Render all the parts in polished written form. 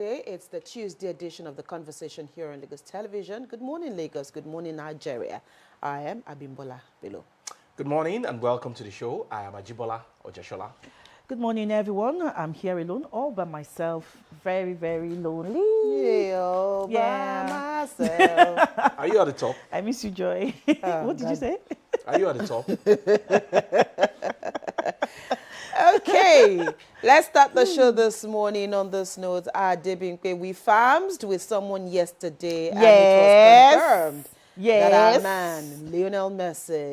Today, it's the Tuesday edition of The Conversation here on Lagos Television. Good morning, Lagos. Good morning, Nigeria. I am Abimbola Bello. Good morning and welcome to the show. I am Ajibola Ojeshola. Good morning, everyone. I'm here alone, all by myself. Very, very lonely. Yeah, all by myself. Are you at the top? I miss you, Joy. What did you say? Are you at the top? Okay, let's start the show this morning on this note. We farmed with someone yesterday, and it was confirmed that our man, Lionel Messi,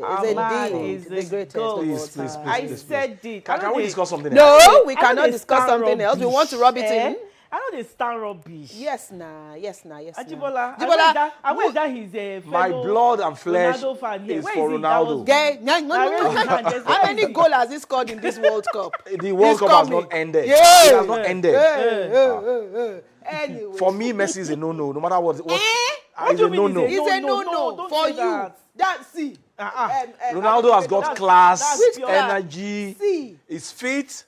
is indeed the greatest of all time. I said it. Can we discuss something else? No, we cannot discuss something else. We want to rub it in. I know they stand rubbish. Yes, yes, Ajibola, I went that he's a My blood and flesh Ronaldo fan here. is Where for is he? Ronaldo. No. How many goals has he scored in this World Cup? The World Cup has not ended. Yeah. It has not ended. Anyway. For me, Messi is a no-no. No matter what. What It's do a you mean no-no. It's a no-no Don't for say you. that. That's see. Ronaldo has got class, that's pure. energy, See. he's fit,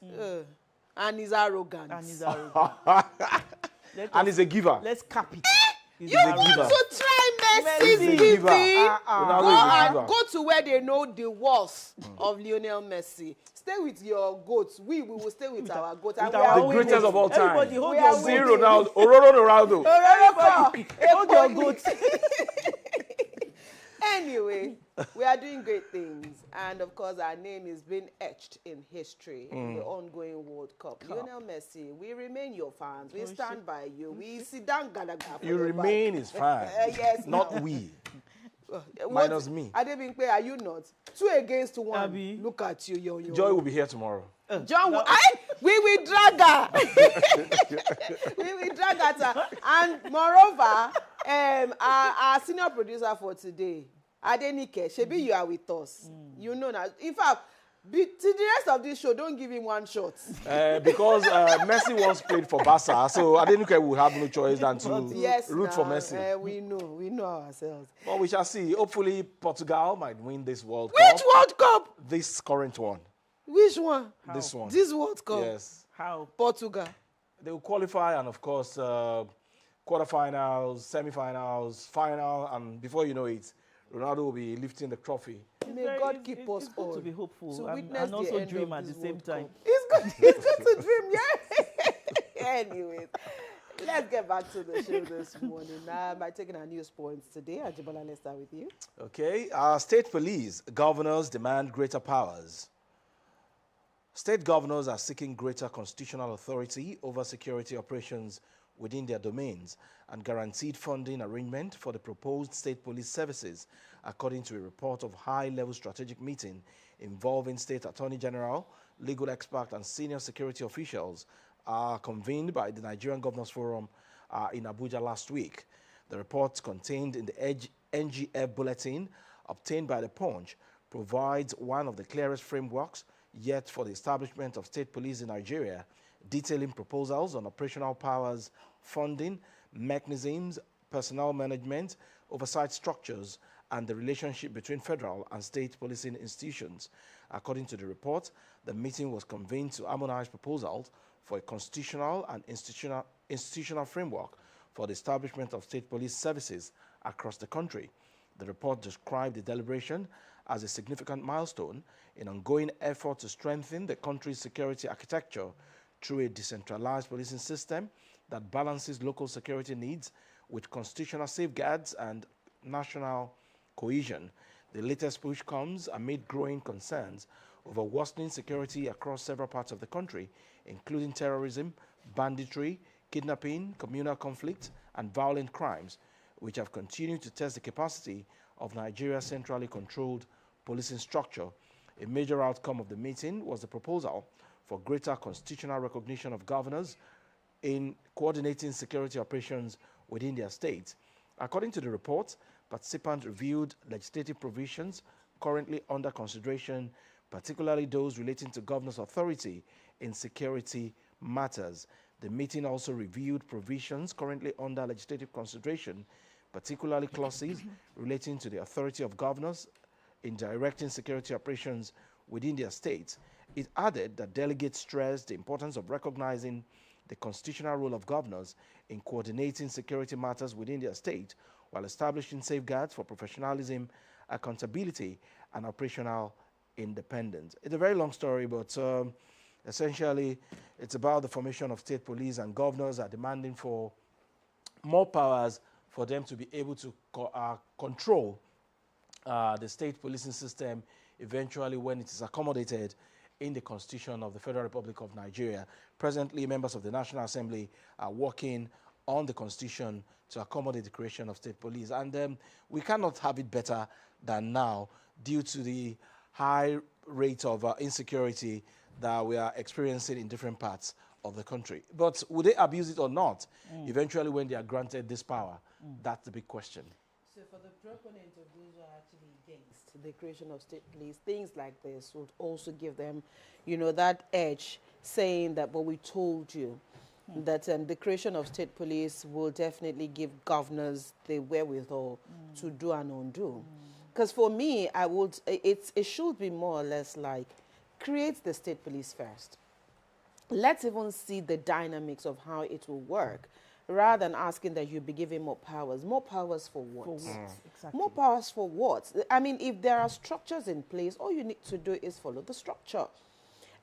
And he's arrogant. and he's a giver. Let's cap it. He's You a want giver. to try Messi's He's a giving? giver. Ronaldo Go is a and giver. go to where they know the walls of Lionel Messi. Stay with your goats. We will stay with our goats. And we our are The winning. greatest of all time. Everybody hold We your are goat. See winning. Ronaldo. Ronaldo. Hold your goat. Anyway, we are doing great things. And of course, our name is being etched in history in the ongoing World Cup. Lionel Messi, we remain your fans. We stand by you. We sit down, Galaga. You remain his fan. Yes, not we. Minus me. Adebimpe, are you not? 2 against 1. Abi. Look at you, yo. Joy will be here tomorrow. John, we will drag her. We will drag her. And moreover, our senior producer for today, Adenike, Shebi, you are with us. You know that. In fact, to the rest of this show, don't give him one shot. Because Messi once played for Barca, so Adenuke will have no choice than to root for Messi. We know ourselves. But we shall see. Hopefully, Portugal might win this World Cup. Which World Cup? This current one. Which one? This one. This World Cup? Yes. How? Portugal. They will qualify, and of course, quarterfinals, semifinals, final, and before you know it, Ronaldo will be lifting the trophy. May God keep us it's all good to be hopeful to and witness the also end dream of at the this same World time. Cup. It's good to dream, yeah. Anyways, let's get back to the show this morning. By taking our news points today, Ajibola, let's start with you. Okay, our state police governors demand greater powers. State governors are seeking greater constitutional authority over security operations within their domains and guaranteed funding arrangement for the proposed state police services, according to a report of high-level strategic meeting involving State Attorney General, legal expert, and senior security officials convened by the Nigerian Governors Forum in Abuja last week. The report contained in the NGF bulletin obtained by the Punch provides one of the clearest frameworks yet for the establishment of state police in Nigeria, detailing proposals on operational powers, funding, mechanisms, personnel management, oversight structures, and the relationship between federal and state policing institutions. According to the report, the meeting was convened to harmonize proposals for a constitutional and institutional framework for the establishment of state police services across the country. The report described the deliberation as a significant milestone in ongoing effort to strengthen the country's security architecture through a decentralized policing system that balances local security needs with constitutional safeguards and national cohesion. The latest push comes amid growing concerns over worsening security across several parts of the country, including terrorism, banditry, kidnapping, communal conflict, and violent crimes, which have continued to test the capacity of Nigeria's centrally controlled policing structure. A major outcome of the meeting was the proposal for greater constitutional recognition of governors in coordinating security operations within their states. According to the report, participants reviewed legislative provisions currently under consideration, particularly those relating to governors' authority in security matters. The meeting also reviewed provisions currently under legislative consideration, particularly clauses relating to the authority of governors in directing security operations within their states. It added that delegates stressed the importance of recognizing the constitutional role of governors in coordinating security matters within their state while establishing safeguards for professionalism, accountability, and operational independence. It's a very long story, but essentially it's about the formation of state police, and governors are demanding for more powers for them to be able to control the state policing system eventually when it is accommodated in the Constitution of the Federal Republic of Nigeria. Presently, members of the National Assembly are working on the Constitution to accommodate the creation of state police. And we cannot have it better than now due to the high rate of insecurity that we are experiencing in different parts of the country. But would they abuse it or not eventually when they are granted this power? That's the big question. So for the proponent of those who are actually against the creation of state police, things like this would also give them, you know, that edge, saying that, but we told you that the creation of state police will definitely give governors the wherewithal to do and undo. Because for me, it should be more or less like, create the state police first. Let's even see the dynamics of how it will work, rather than asking that you be given more powers. More powers for what? For what? Exactly. More powers for what? I mean, if there are structures in place, all you need to do is follow the structure.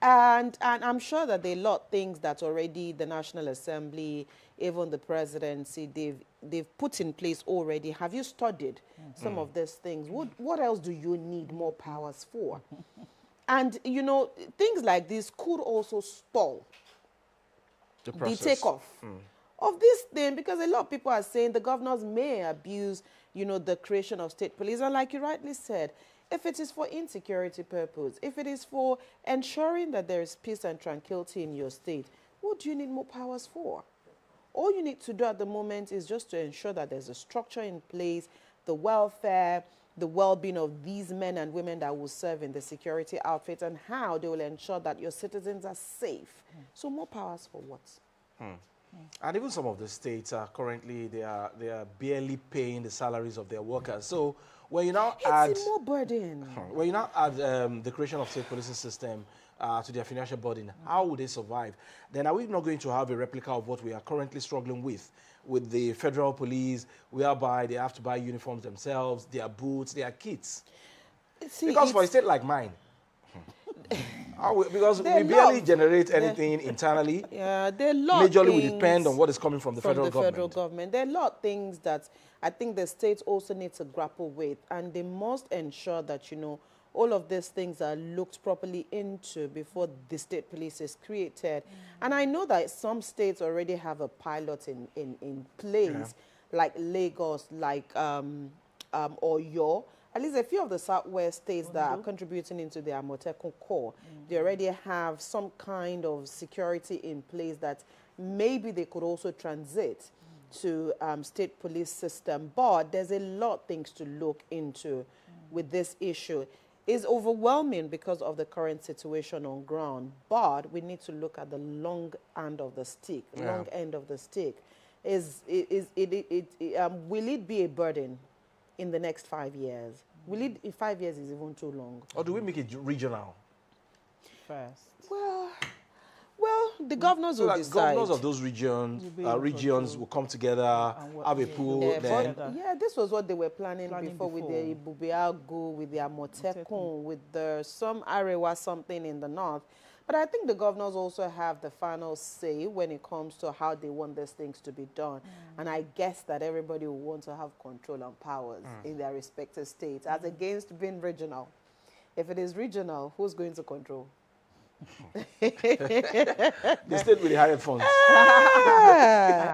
And I'm sure that there are a lot of things that already the National Assembly, even the presidency, they've put in place already. Have you studied some of these things? What else do you need more powers for? And, you know, things like this could also stall the takeoff of this thing, because a lot of people are saying the governors may abuse, you know, the creation of state police. And like you rightly said, if it is for insecurity purpose, if it is for ensuring that there is peace and tranquility in your state, what do you need more powers for? All you need to do at the moment is just to ensure that there's a structure in place, the welfare, the well-being of these men and women that will serve in the security outfit, and how they will ensure that your citizens are safe. So more powers for what? And even some of the states are currently, they are barely paying the salaries of their workers. So when you now add... It's more burden. When you now add the creation of state policing system to their financial burden, how would they survive? Then are we not going to have a replica of what we are currently struggling with the federal police, whereby they have to buy uniforms themselves, their boots, their kits? See, because for a state like mine, because we barely generate anything internally. Yeah, there are a lot majorly we depend on what is coming from the federal government. There are a lot of things that I think the states also need to grapple with, and they must ensure that, you know, all of these things are looked properly into before the state police is created. And I know that some states already have a pilot in place, like Lagos, like Oyo. At least a few of the southwest states that are contributing into the Amotekun Corps, they already have some kind of security in place that maybe they could also transit to state police system. But there's a lot of things to look into with this issue. It's overwhelming because of the current situation on ground, but we need to look at the long end of the stick. Long end of the stick. Will it be a burden in the next 5 years? Will it, in 5 years is even too long? Or do we make it regional First. Well, the governors will decide. Governors of those regions will come together, have a pool. This was what they were planning before with the Ibubiagu, with the Amotekun, with some Arewa something in the north. But I think the governors also have the final say when it comes to how they want these things to be done. And I guess that everybody will want to have control and powers in their respective states, as against being regional. If it is regional, who's going to control? The state with the higher funds.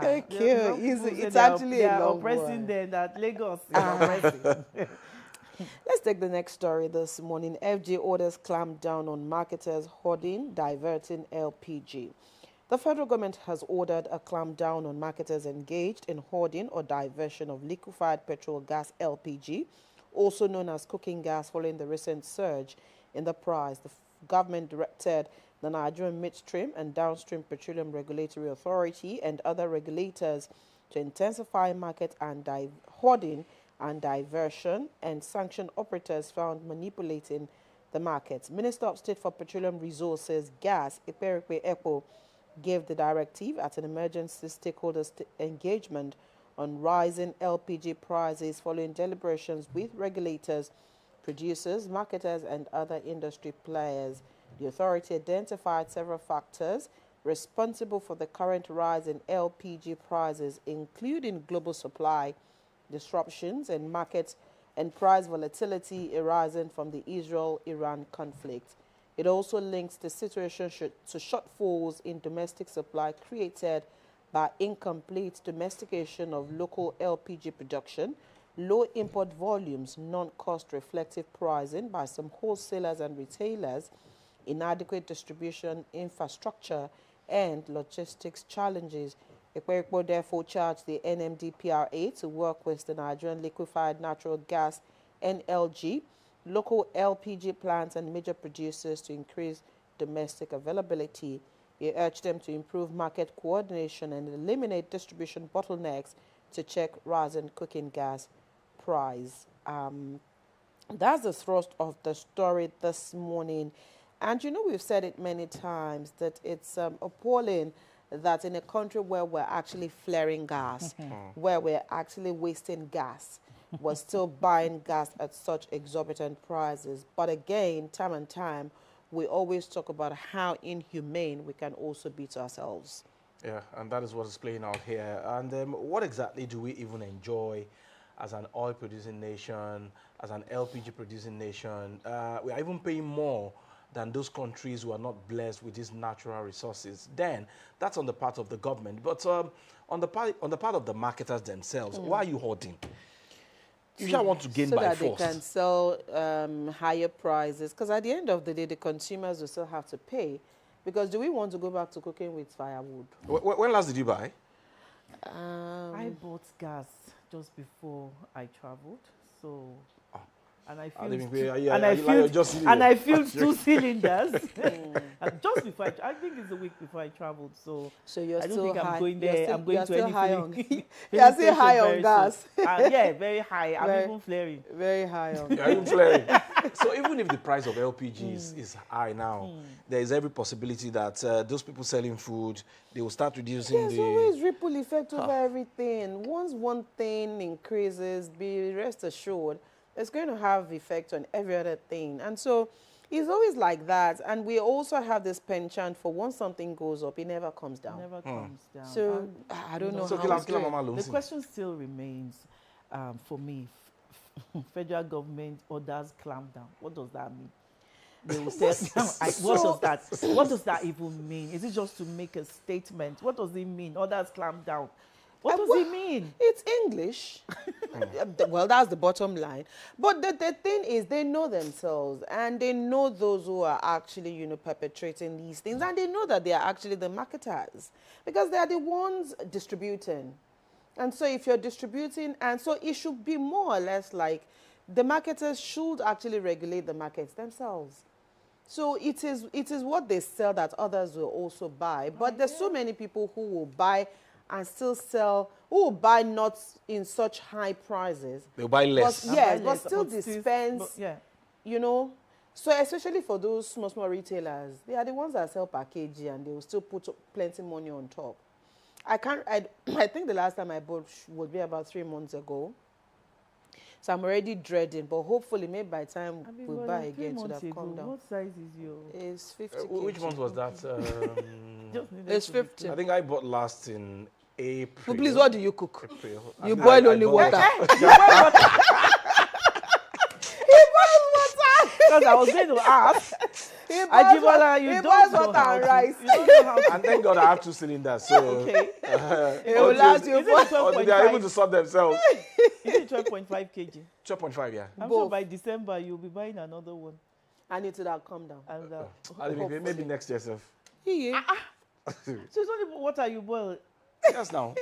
Thank you. It's actually a long one. That Lagos is oppressing. Let's take the next story this morning. FG orders clamp down on marketers hoarding, diverting LPG. The federal government has ordered a clamp down on marketers engaged in hoarding or diversion of liquefied petrol gas LPG, also known as cooking gas, following the recent surge in the price. The government directed the Nigerian Midstream and Downstream Petroleum Regulatory Authority and other regulators to intensify market and hoarding and diversion, and sanction operators found manipulating the markets. Minister of State for Petroleum Resources, Gas, Iperikwe Ekpo, gave the directive at an emergency stakeholder engagement on rising LPG prices following deliberations with regulators, producers, marketers, and other industry players. The authority identified several factors responsible for the current rise in LPG prices, including global supply disruptions and market and price volatility arising from the Israel-Iran conflict. It also links the situation to shortfalls in domestic supply created by incomplete domestication of local LPG production, low import volumes, non-cost reflective pricing by some wholesalers and retailers, inadequate distribution infrastructure, and logistics challenges. Ekwerikpo therefore charged the NMDPRA to work with the Nigerian Liquefied Natural Gas (NLG), local LPG plants and major producers to increase domestic availability. He urged them to improve market coordination and eliminate distribution bottlenecks to check rising cooking gas price. That's the thrust of the story this morning. And you know, we've said it many times that it's appalling that in a country where we're actually flaring gas, where we're actually wasting gas, we're still buying gas at such exorbitant prices. But again, time and time, we always talk about how inhumane we can also be to ourselves. Yeah, and that is what is playing out here. And what exactly do we even enjoy as an oil-producing nation, as an LPG-producing nation? We are even paying more than those countries who are not blessed with these natural resources. Then, that's on the part of the government. But on the part of the marketers themselves, why are you hoarding? You shall want to gain so by that force. they can sell higher prices. Because at the end of the day, the consumers will still have to pay. Because do we want to go back to cooking with firewood? When last did you buy? I bought gas just before I traveled, so and I filled two cylinders and just before I think it's a week before I traveled. So you're I don't still think high. I'm going there. I'm going to any filling You're still high on very gas. soon. Yeah, very high. I'm even flaring. Very high on You're even flaring. So even if the price of LPG is high now, there is every possibility that those people selling food, they will start reducing There's always ripple effect over everything. Once one thing increases, be rest assured, it's going to have effect on every other thing. And so it's always like that. And we also have this penchant for once something goes up, it never comes down. It never comes down. So I don't know So how it's doing. The question still remains for me. Federal government orders clamp down. What does that mean? They will say, what does that even mean? Is it just to make a statement? What does it mean? Orders clamp down. What does it mean? It's English. Well, that's the bottom line. But the thing is, they know themselves, and they know those who are actually, perpetrating these things, and they know that they are actually the marketers, because they are the ones distributing. And so if you're distributing, and so it should be more or less like the marketers should actually regulate the markets themselves. So it is what they sell that others will also buy. But there's so many people who will buy and still sell, who will buy not in such high prices. They'll buy less. But still dispense, So especially for those small retailers, they are the ones that sell per kg and they will still put plenty money on top. I think the last time I bought would be about 3 months ago. So I'm already dreading, but hopefully maybe by the time we buy again, it would have come down. What size is your? It's 50 Which month was that? It's 50. I think I bought last in April. So please, what do you cook? April. You boil only water. Because I was going to ask. He boils water and rice. And thank God I have 2 cylinders. So Okay. It will last you or they are able to sort themselves. Is it 12.5 kg? 12.5, yeah. I'm sure by December you'll be buying another one. And it would have come down. And Maybe next year, sir. Yeah. so it's only water you boil. Yes, now.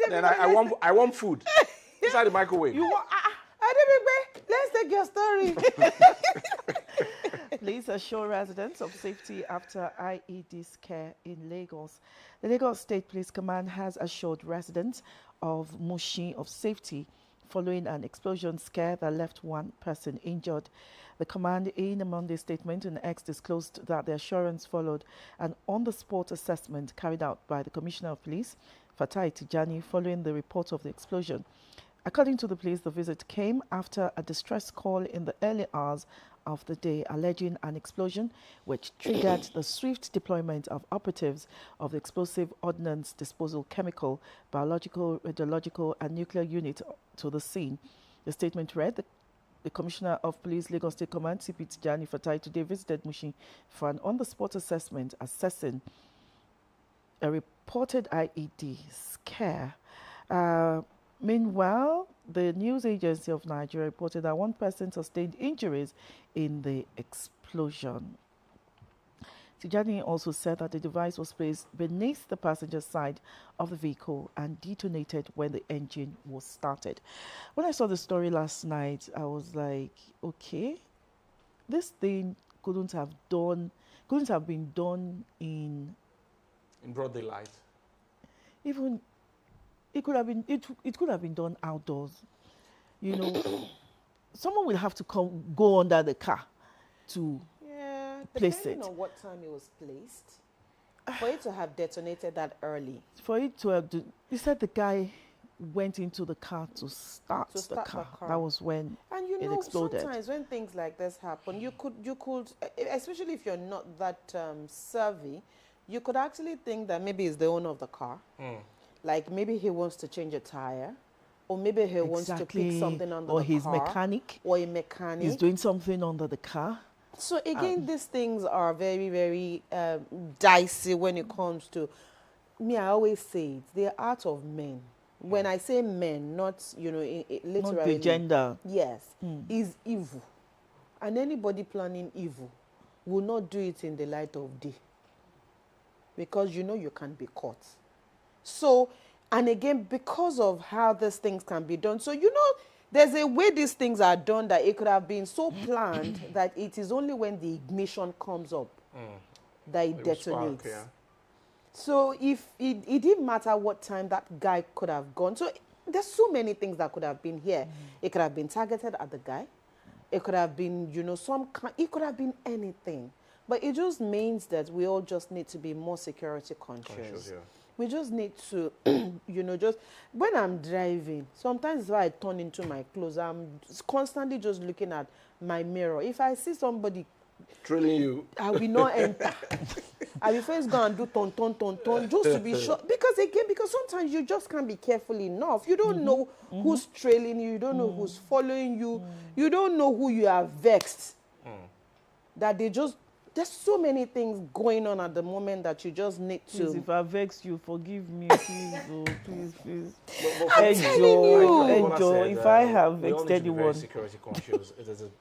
Then I want food inside the microwave. You want? Let's take your story. Police assure residents of safety after IED scare in Lagos. The Lagos State Police Command has assured residents of Mushin of safety following an explosion scare that left one person injured. The command, in a Monday statement on X, disclosed that the assurance followed an on-the-spot assessment carried out by the Commissioner of Police, Fatai Tijani, following the report of the explosion. According to the police, the visit came after a distress call in the early hours of the day alleging an explosion which triggered the swift deployment of operatives of the Explosive Ordnance Disposal Chemical, Biological, Radiological and Nuclear Unit to the scene. The statement read, the Commissioner of Police, Lagos State Command, CP Tijani Fatai, today visited Mushin for an on-the-spot assessment assessing a reported IED scare. Meanwhile, the news agency of Nigeria reported that one person sustained injuries in the explosion. Tijani also said that the device was placed beneath the passenger side of the vehicle and detonated when the engine was started. When I saw the story last night, I was like, okay, this thing couldn't have been done in broad daylight. Even it could have been done outdoors. You know, someone will have to go under the car to place it. Depending on what time it was placed, for it to have detonated that early. For it to have, he said the guy went into the car to start the car. That was when it exploded. Sometimes when things like this happen, you could, especially if you're not that savvy, you could actually think that maybe it's the owner of the car. Like maybe he wants to change a tire, or maybe he wants to pick something under the car. Or he's mechanic. Or a mechanic. He's doing something under the car. So again, these things are very, very dicey when it comes to, me, I always say it, the art of men. When I say men, not, literally. Not the gender. Yes, is evil. And anybody planning evil will not do it in the light of day. Because you can be caught. So, and again, because of how these things can be done, so there's a way these things are done that it could have been so planned that it is only when the ignition comes up that it detonates. Spark, yeah. So if it didn't matter what time that guy could have gone. So there's so many things that could have been here. It could have been targeted at the guy. It could have been, it could have been anything. But it just means that we all just need to be more security conscious. Yeah. We just need to, just when I'm driving, sometimes if I turn into my clothes, I'm constantly just looking at my mirror. If I see somebody trailing you, I will not enter. I will first go and do ton, just to be sure. Because sometimes you just can't be careful enough. You don't know who's trailing you. You don't know who's following you. You don't know who you are vexed. That there's so many things going on at the moment that you just need to. Please, if I vex you, forgive me, please, please. Enjoy. If I have vexed anyone. Security conscious.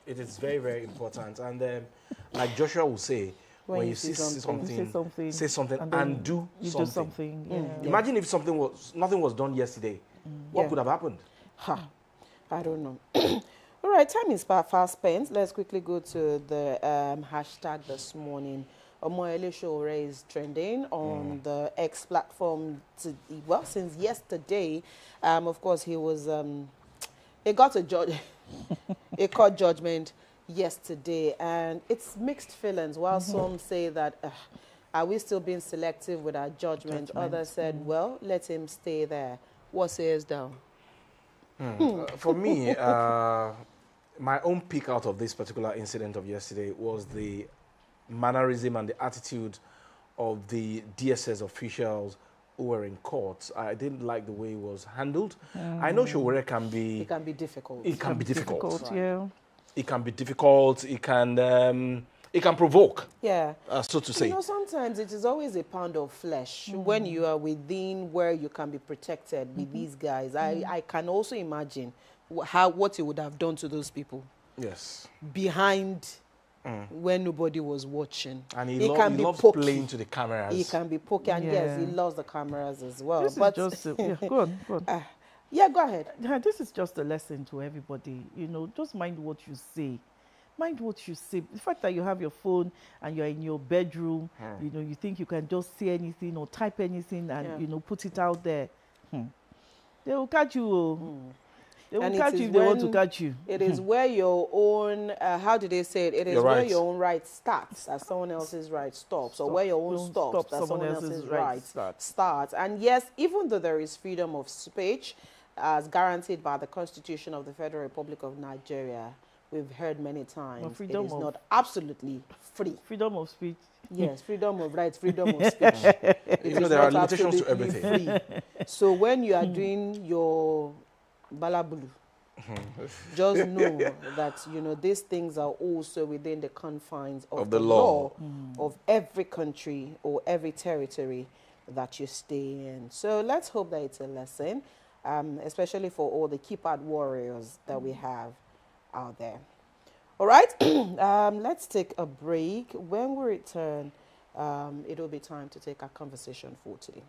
It is very, very important. And like Joshua will say, when you see something, say something and do something. Yeah. Imagine if nothing was done yesterday. What could have happened? I don't know. All right, time is fast spent. Let's quickly go to the hashtag this morning. Omoyele Sowore is trending on the X platform since yesterday. Of course, he got a court judgment yesterday, and it's mixed feelings. While some say that, are we still being selective with our judgment? Others said, well, let him stay there. What says down? For me, my own pick out of this particular incident of yesterday was the mannerism and the attitude of the DSS officials who were in court. I didn't like the way it was handled. I know Sowore can be... It can be difficult. It can be difficult. Right. Yeah. It can be difficult. It can provoke. Yeah. So to say. Sometimes it is always a pound of flesh. When you are within where you can be protected with these guys. I can also imagine what he would have done to those people. Yes. Behind when nobody was watching. And he loves playing to the cameras. He can be pokey, and yes, he loves the cameras as well. This is just go on. Yeah, go ahead. This is just a lesson to everybody. Just mind what you say. Mind what you say. The fact that you have your phone and you're in your bedroom, you think you can just say anything or type anything and, put it out there. They will catch you. They will And it catch is you if they want to when- catch you. It is where your own, how do they say it? It is Your where rights. your own right starts as someone else's right stops, or where your own Don't stops stop as someone else's right starts. starts. And yes, even though there is freedom of speech as guaranteed by the Constitution of the Federal Republic of Nigeria, we've heard many times, it freedom is of- not absolutely free. Freedom of speech. Yes, freedom of rights, freedom of speech. It You know, is there are not limitations to absolutely everything. free. So when you are doing your balabulu, just know that, you know, these things are also within the confines of the the law. of every country or every territory that you stay in. So let's hope that it's a lesson, especially for all the keypad warriors that we have out there. All right, let's take a break. When we return, it will be time to take our conversation for today.